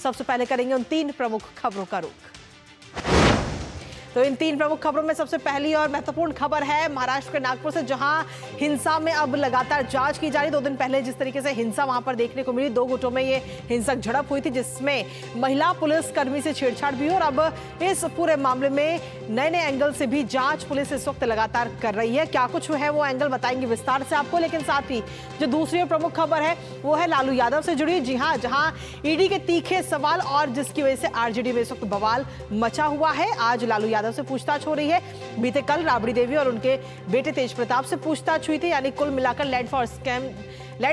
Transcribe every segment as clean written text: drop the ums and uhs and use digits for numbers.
सबसे पहले करेंगे उन 3 प्रमुख खबरों का रुख। तो इन 3 प्रमुख खबरों में सबसे पहली और महत्वपूर्ण खबर है महाराष्ट्र के नागपुर से, जहां हिंसा में अब लगातार जांच की जा रही। 2 दिन पहले जिस तरीके से हिंसा वहां पर देखने को मिली, 2 गुटों में ये हिंसक झड़प हुई थी जिसमें महिला पुलिस कर्मी से छेड़छाड़ भी हुई। और अब इस पूरे मामले में नए नए एंगल से भी जांच पुलिस इस वक्त लगातार कर रही है। क्या कुछ है वो एंगल बताएंगे विस्तार से आपको, लेकिन साथ ही जो दूसरी और प्रमुख खबर है वो है लालू यादव से जुड़ी। जी हाँ, जहां ईडी के तीखे सवाल और जिसकी वजह से आरजेडी में इस वक्त बवाल मचा हुआ है। आज लालू यादव से पूछताछ हो रही है। बीते कल राबड़ी देवी और उनके बेटे तेज प्रताप से पूछताछ हुई थी। यानी कुल मिलाकर लैंड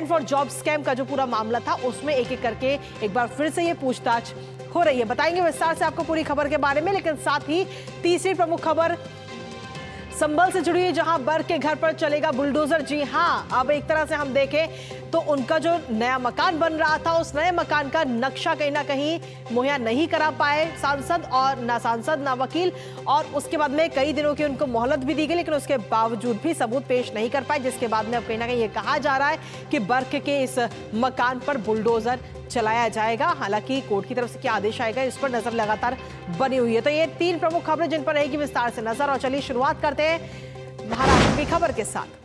फॉर जॉब स्कैम का जो पूरा मामला था उसमें एक एक करके एक बार फिर से ये पूछताछ हो रही है। बताएंगे विस्तार से आपको पूरी खबर के बारे में, लेकिन साथ ही तीसरी प्रमुख खबर संभल से जुड़ी है, जहां बर्ग के घर पर चलेगा बुलडोजर। जी हां, अब एक तरह से हम देखें तो उनका जो नया मकान बन रहा था उस नए मकान का नक्शा कहीं ना कहीं मुहैया नहीं करा पाए सांसद, और ना सांसद ना वकील, और उसके बाद में कई दिनों की उनको मोहलत भी दी गई, लेकिन उसके बावजूद भी सबूत पेश नहीं कर पाए, जिसके बाद में अब कहीं ना कहीं ये कहा जा रहा है कि बर्ग के इस मकान पर बुलडोजर चलाया जाएगा। हालांकि कोर्ट की तरफ से क्या आदेश आएगा इस पर नजर लगातार बनी हुई है। तो ये 3 प्रमुख खबरें जिन पर रहेगी विस्तार से नजर। और चलिए शुरुआत करते हैं महाराष्ट्र की खबर के साथ,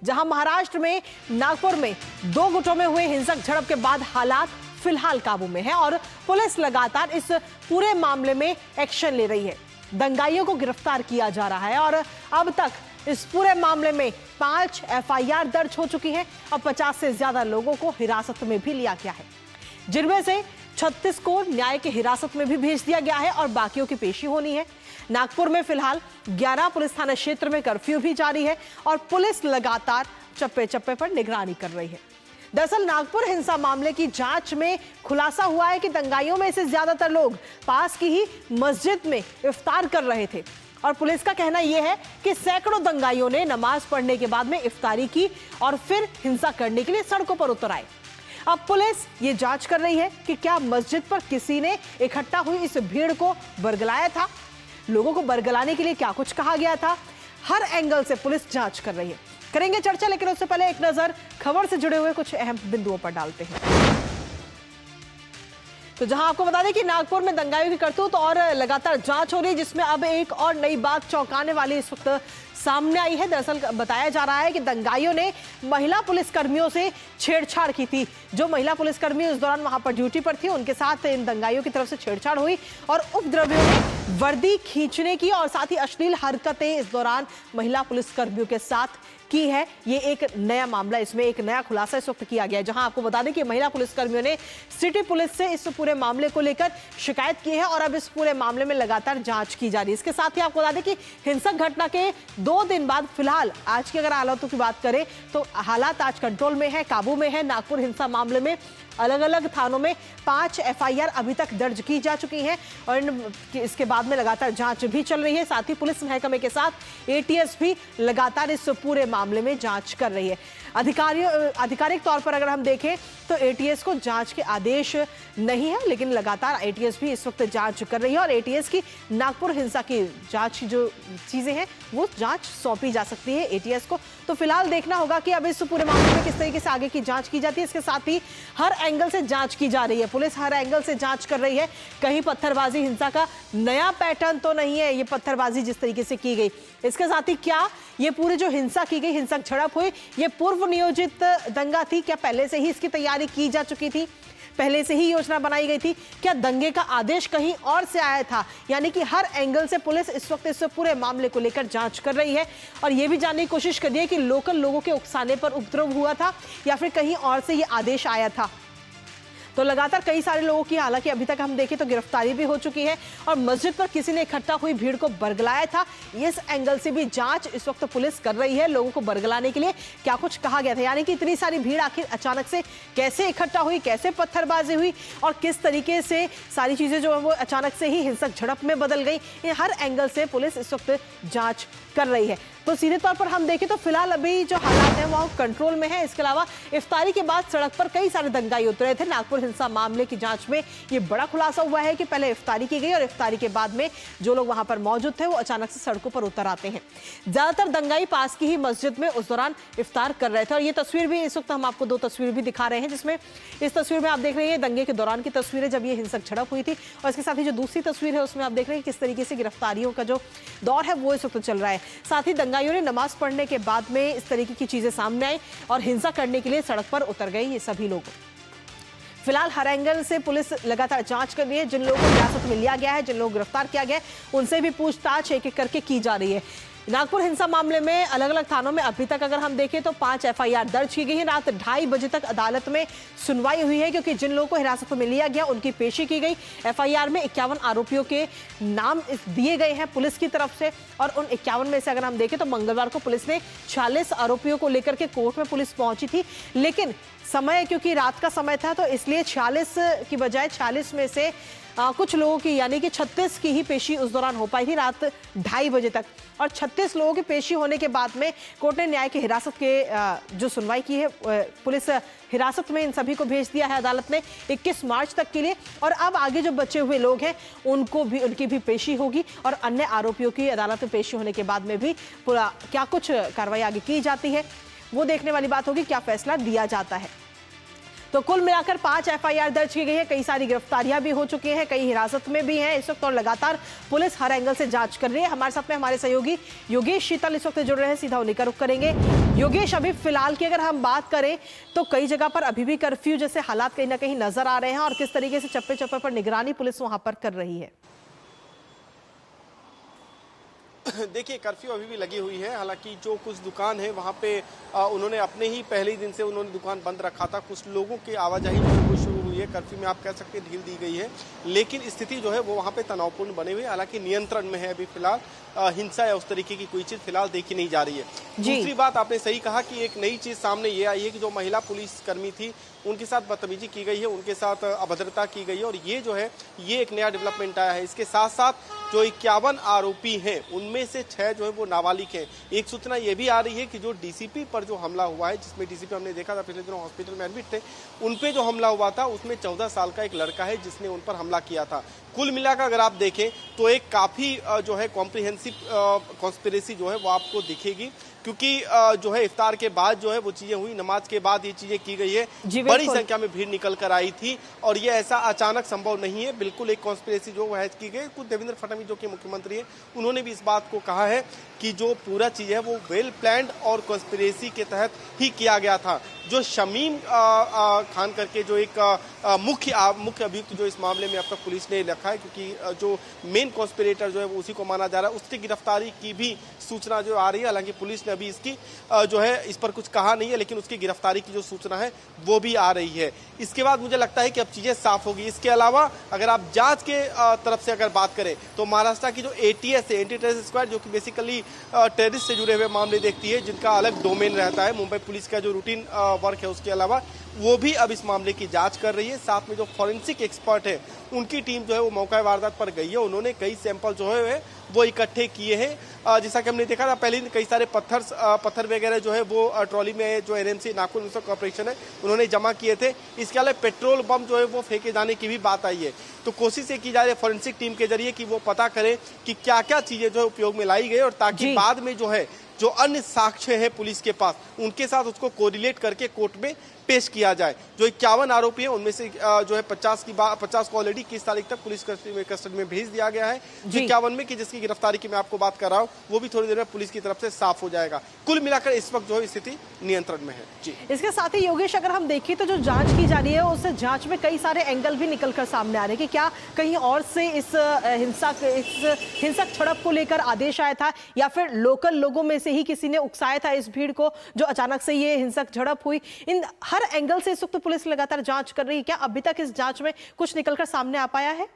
जहां महाराष्ट्र में नागपुर में 2 गुटों में हुए हिंसक झड़प के बाद हालात फिलहाल काबू में है और पुलिस लगातार इस पूरे मामले में एक्शन ले रही है। दंगाइयों को गिरफ्तार किया जा रहा है और अब तक इस पूरे मामले में 5 एफआईआर दर्ज हो चुकी है और 50 से ज्यादा लोगों को हिरासत में भी लिया गया है, जिनमें से 36 को न्याय की हिरासत में भी भेज दिया गया है और बाकियों की पेशी होनी है। नागपुर में फिलहाल 11 पुलिस थाना क्षेत्र में कर्फ्यू भी जारी है और पुलिस लगातार चप्पे चप्पे पर निगरानी कर रही है। दरअसल नागपुर हिंसा मामले की जांच में खुलासा हुआ है कि दंगाइयों में से ज्यादातर लोग पास की ही मस्जिद में इफ्तार कर रहे थे और पुलिस का कहना यह है कि सैकड़ों दंगाइयों ने नमाज पढ़ने के बाद में इफ्तारी की और फिर हिंसा करने के लिए सड़कों पर उतर आए। अब पुलिस ये जांच कर रही है कि क्या मस्जिद पर किसी ने इकट्ठा हुई इस भीड़ को बरगलाया था, लोगों को बरगलाने के लिए क्या कुछ कहा गया था। हर एंगल से पुलिस जांच कर रही है। करेंगे चर्चा, लेकिन उससे पहले एक नजर खबर से जुड़े हुए कुछ अहम बिंदुओं पर डालते हैं। तो जहां आपको बता दें कि नागपुर में दंगाइयों की करतूत और लगातार जांच हो रही है, जिसमें अब एक और नई बात चौंकाने वाली इस वक्त सामने आई है। दरअसल बताया जा रहा है कि दंगाइयों ने महिला पुलिसकर्मियों से छेड़छाड़ की थी। जो महिला पुलिसकर्मी उस दौरान वहां पर ड्यूटी पर थी, उनके साथ इन दंगाइयों की तरफ से छेड़छाड़ हुई और उपद्रवियों ने वर्दी खींचने की और साथ ही अश्लील हरकतें इस दौरान महिला पुलिसकर्मियों के साथ की है। ये एक नया मामला, इसमें एक नया खुलासा इस वक्त किया गया है। जहां आपको बता दें कि महिला पुलिसकर्मियों ने सिटी पुलिस से इस पूरे मामले को लेकर शिकायत की है और अब इस पूरे मामले में लगातार जांच की जा रही है। इसके साथ ही आपको बता दें कि हिंसक घटना के 2 दिन बाद फिलहाल आज की अगर हालातों की बात करें तो हालात आज कंट्रोल में है, काबू में है। नागपुर हिंसा मामले में अलग अलग थानों में 5 एफआईआर अभी तक दर्ज की जा चुकी हैं और इसके बाद में लगातार जांच भी चल रही है। साथ ही पुलिस महकमे के साथ एटीएस भी लगातार इस पूरे मामले में जांच कर रही है। आधिकारिक तौर पर अगर हम देखें तो एटीएस को जांच के आदेश नहीं है, लेकिन लगातार एटीएस भी इस वक्त जांच कर रही है और एटीएस की नागपुर हिंसा की जांच की जो चीजें हैं वो जांच सौंपी जा सकती है एटीएस को। तो फिलहाल देखना होगा कि अब इस पूरे मामले में किस तरीके से आगे की जांच की जाती है। इसके साथ ही हर एंगल से जांच की जा रही है, पुलिस हर एंगल से जांच कर रही है। कहीं पत्थरबाजी हिंसा का नया पैटर्न तो नहीं है ये पत्थरबाजी जिस तरीके से की गई। इसके साथ ही क्या ये पूरी जो हिंसा की गई, हिंसक झड़प हुई, ये पूर्व नियोजित दंगा थी? क्या पहले से ही इसकी तैयारी की जा चुकी थी, पहले से ही योजना बनाई गई थी? क्या दंगे का आदेश कहीं और से आया था? यानी कि हर एंगल से पुलिस इस वक्त इस पूरे मामले को लेकर जांच कर रही है और यह भी जानने की कोशिश कर रही है कि लोकल लोगों के उकसाने पर उपद्रव हुआ था या फिर कहीं और से यह आदेश आया था। तो लगातार कई सारे लोगों की, हालांकि अभी तक हम देखें तो गिरफ्तारी भी हो चुकी है और मस्जिद पर किसी ने इकट्ठा हुई भीड़ को बरगलाया था, इस एंगल से भी जांच इस वक्त पुलिस कर रही है। लोगों को बरगलाने के लिए क्या कुछ कहा गया था, यानी कि इतनी सारी भीड़ आखिर अचानक से कैसे इकट्ठा हुई, कैसे पत्थरबाजी हुई और किस तरीके से सारी चीजें जो है वो अचानक से ही हिंसक झड़प में बदल गई, हर एंगल से पुलिस इस वक्त जांच कर रही है। तो सीधे तौर पर हम देखें तो फिलहाल अभी जो हालात हैं वो कंट्रोल में है। इसके अलावा इफ्तारी के बाद सड़क पर कई सारे दंगाई उतरे थे। नागपुर हिंसा मामले की जांच में ये बड़ा खुलासा हुआ है कि पहले इफ्तारी की गई और इफ्तारी के बाद में जो लोग वहां पर मौजूद थे वो अचानक से सड़कों पर उतर आते हैं। ज्यादातर दंगाई पास की ही मस्जिद में उस दौरान इफ्तार कर रहे थे। और ये तस्वीर भी इस वक्त हम आपको दो तस्वीर भी दिखा रहे हैं, जिसमें इस तस्वीर में आप देख रहे हैं दंगे के दौरान की तस्वीरें जब ये हिंसक झड़प हुई थी, और इसके साथ ही जो दूसरी तस्वीर है उसमें आप देख रहे हैं किस तरीके से गिरफ्तारियों का जो दौर है वो इस वक्त चल रहा है। साथ ही दंगाइयों ने नमाज पढ़ने के बाद में इस तरीके की चीजें सामने आई और हिंसा करने के लिए सड़क पर उतर गए ये सभी लोग। फिलहाल हर एंगल से पुलिस लगातार जांच कर रही है। जिन लोगों को हिरासत में लिया गया है, जिन लोगों को गिरफ्तार किया गया है, उनसे भी पूछताछ एक एक करके की जा रही है। नागपुर हिंसा मामले में अलग अलग थानों में अभी तक अगर हम देखें तो 5 एफआईआर दर्ज की गई है। रात 2:30 बजे तक अदालत में सुनवाई हुई है, क्योंकि जिन लोगों को हिरासत में लिया गया उनकी पेशी की गई। एफआईआर में 51 आरोपियों के नाम दिए गए हैं पुलिस की तरफ से, और उन 51 में से अगर हम देखें तो मंगलवार को पुलिस ने 46 आरोपियों को लेकर के कोर्ट में पुलिस पहुंची थी। लेकिन समय क्योंकि रात का समय था तो इसलिए 46 की बजाय 46 में से कुछ लोगों की यानी कि 36 की ही पेशी उस दौरान हो पाई थी रात 2:30 बजे तक। और 36 लोगों की पेशी होने के बाद में कोर्ट ने न्याय की हिरासत के जो सुनवाई की है, पुलिस हिरासत में इन सभी को भेज दिया है अदालत ने 21 मार्च तक के लिए। और अब आगे जो बचे हुए लोग हैं उनकी भी पेशी होगी और अन्य आरोपियों की अदालत में पेशी होने के बाद में भी पूरा क्या कुछ कार्रवाई आगे की जाती है वो देखने वाली बात होगी, क्या फैसला दिया जाता है। तो कुल मिलाकर 5 एफआईआर दर्ज की गई है, कई सारी गिरफ्तारियां भी हो चुकी हैं, कई हिरासत में भी हैं इस वक्त, और लगातार पुलिस हर एंगल से जांच कर रही है। हमारे साथ में हमारे सहयोगी योगेश शीतल इस वक्त जुड़ रहे हैं, सीधा उन्हीं का रुख करेंगे। योगेश, अभी फिलहाल की अगर हम बात करें तो कई जगह पर अभी भी कर्फ्यू जैसे हालात कहीं ना कहीं नजर आ रहे हैं, और किस तरीके से चप्पे चप्पे पर निगरानी पुलिस वहां पर कर रही है? देखिए, कर्फ्यू अभी भी लगी हुई है। हालांकि जो कुछ दुकान है वहाँ पे उन्होंने अपने ही पहले ही दिन से उन्होंने दुकान बंद रखा था। कुछ लोगों की आवाजाही जो है वो शुरू हुई है। कर्फ्यू में आप कह सकते हैं ढील दी गई है, लेकिन स्थिति जो है वो वहाँ पे तनावपूर्ण बनी हुई है। हालांकि नियंत्रण में है अभी फिलहाल, हिंसा या उस तरीके की कोई चीज फिलहाल देखी नहीं जा रही है। दूसरी बात आपने सही कहा कि एक नई चीज सामने ये आई है कि जो महिला पुलिसकर्मी थी उनके साथ बदतमीजी की गई है, उनके साथ अभद्रता की गई है, और ये जो है ये एक नया डेवलपमेंट आया है। इसके साथ साथ जो 51 आरोपी हैं उनमें से 6 जो है वो नाबालिग हैं। एक सूचना ये भी आ रही है कि जो डीसीपी पर जो हमला हुआ है, जिसमें डीसीपी हमने देखा था पिछले दिनों हॉस्पिटल में एडमिट थे, उन पे जो हमला हुआ था उसमें 14 साल का एक लड़का है जिसने उन पर हमला किया था। कुल मिलाकर अगर आप देखें तो एक काफी जो है कॉम्प्रिहेंसिव कॉन्स्पिरेसी जो है वो आपको दिखेगी, क्योंकि जो है इफ्तार के बाद जो है वो चीजें हुई, नमाज के बाद ये चीजें की गई है। बड़ी संख्या में भीड़ निकल कर आई थी, और ये ऐसा अचानक संभव नहीं है। बिल्कुल एक कॉन्स्पिरेसी जो है की गई। खुद देवेंद्र फडणवीस जो कि मुख्यमंत्री है उन्होंने भी इस बात को कहा है कि जो पूरा चीज है वो वेल प्लान्ड और कॉन्स्पिरेसी के तहत ही किया गया था। जो शमीम खान करके जो एक मुख्य अभियुक्त जो इस मामले में अब तक पुलिस ने रखा है, क्योंकि जो मेन कॉन्स्पिरेटर जो है वो उसी को माना जा रहा है, उसकी गिरफ्तारी की भी सूचना जो आ रही है। हालांकि पुलिस ने अभी इसकी जो है इस पर कुछ कहा नहीं है, लेकिन उसकी गिरफ्तारी की जो सूचना है वो भी आ रही है। इसके बाद मुझे लगता है कि अब चीजें साफ होगी। इसके अलावा अगर आप जांच के तरफ से अगर बात करें तो महाराष्ट्र की जो एटीएस है, एंटी टेररिस्ट स्क्वाड, जो कि बेसिकली टेररिस्ट से जुड़े हुए मामले देखती है, जिनका अलग डोमेन रहता है, मुंबई पुलिस का जो रूटीन वर्क है उसके अलावा, वो भी अब इस मामले की जांच कर रही है। साथ में जो फॉरेंसिक एक्सपर्ट है उनकी टीम जो है वो मौका वारदात पर गई है। उन्होंने कई सैंपल जो है वो इकट्ठे किए हैं। जैसा कि हमने देखा था पहले दिन कई सारे पत्थर वगैरह जो है वो ट्रॉली में जो एनएमसी नागपुर म्युनिसिपल कॉर्पोरेशन है उन्होंने जमा किए थे। इसके अलावा पेट्रोल बम जो है वो फेंके जाने की भी बात आई है। तो कोशिश ये की जा रही है फॉरेंसिक टीम के जरिए कि वो पता करें कि क्या क्या चीजें जो है उपयोग में लाई गई, और ताकि बाद में जो है जो अन्य साक्ष्य है पुलिस के पास उनके साथ उसको कोरिलेट करके कोर्ट में पेश किया जाए। जो 51 आरोपी हैं उनमें से जो है 50 को ऑलरेडी 21 तारीख तक पुलिस कस्टडी में भेज दिया गया है। 51 में कि जिसकी गिरफ्तारी की मैं आपको बात कर रहा हूँ वो भी थोड़ी देर में पुलिस की तरफ से साफ हो जाएगा। कुल मिलाकर इस वक्त जो है स्थिति नियंत्रण में है। जी, इसके साथ ही योगेश अगर हम देखें तो जो जांच की जा रही है उस जांच में कई सारे एंगल भी निकलकर सामने आ रहे हैं कि क्या कहीं और से इस हिंसक झड़प को लेकर आदेश आया था, या फिर लोकल लोगों में से ही किसी ने उकसाया था इस भीड़ को जो अचानक से ये हिंसक झड़प हुई। इन हर एंगल से इस वक्त पुलिस लगातार जांच कर रही है। क्या अभी तक इस जांच में कुछ निकलकर सामने आ पाया है?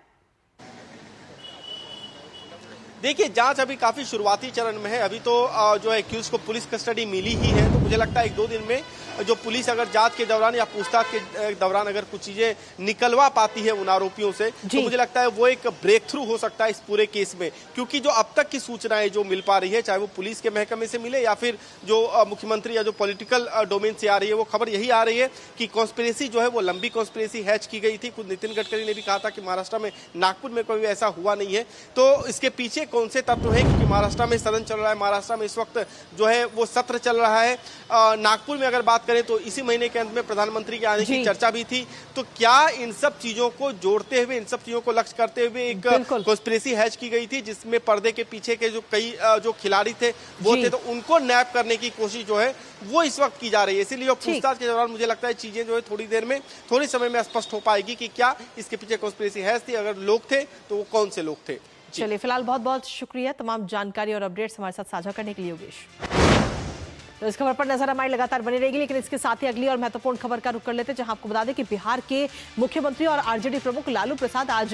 देखिए, जांच अभी काफी शुरुआती चरण में है। अभी तो जो है एक्यूज को पुलिस कस्टडी मिली ही है, तो मुझे लगता है 1-2 दिन में जो पुलिस अगर जांच के दौरान या पूछताछ के दौरान अगर कुछ चीजें निकलवा पाती है उन आरोपियों से, तो मुझे लगता है वो एक ब्रेक थ्रू हो सकता है इस पूरे केस में। क्योंकि जो अब तक की सूचनाएं जो मिल पा रही है, चाहे वो पुलिस के महकमे से मिले या फिर जो मुख्यमंत्री या जो पॉलिटिकल डोमेन से आ रही है, वो खबर यही आ रही है कि कॉन्स्पिरेसी जो है वो लंबी कॉन्स्पिरेसी हैच की गई थी। खुद नितिन गडकरी ने भी कहा था कि महाराष्ट्र में, नागपुर में कोई ऐसा हुआ नहीं है। तो इसके पीछे कौन से तत्व हैं? क्योंकि महाराष्ट्र में सदन चल रहा है, महाराष्ट्र में इस वक्त जो है वो सत्र चल रहा है। नागपुर में अगर बात करें तो इसी महीने के अंत में प्रधानमंत्री के आने की चर्चा भी थी। तो क्या इन सब चीजों को जोड़ते हुए, इन सब चीजों को लक्ष्य करते हुए एक कॉन्स्पिरेसी हैच की गई थी, जिसमें पर्दे के पीछे के जो कई जो खिलाड़ी थे वो थे, तो उनको नैप करने की कोशिश जो है वो इस वक्त की जा रही है। इसीलिए पूछताछ के दौरान मुझे लगता है चीजें जो है थोड़ी देर में, थोड़ी समय में स्पष्ट हो पाएगी कि क्या इसके पीछे कॉन्स्पिरेसी हैच थी, अगर लोग थे तो वो कौन से लोग थे। चलिए, फिलहाल बहुत बहुत शुक्रिया तमाम जानकारी और अपडेट्स हमारे साथ साझा करने के लिए योगेश। तो इस खबर पर नजर हमारी लगातार बनी रहेगी, लेकिन इसके साथ ही अगली और महत्वपूर्ण खबर का रुख कर लेते हैं, जहां आपको बता दें कि बिहार के मुख्यमंत्री और आरजेडी प्रमुख लालू प्रसाद आज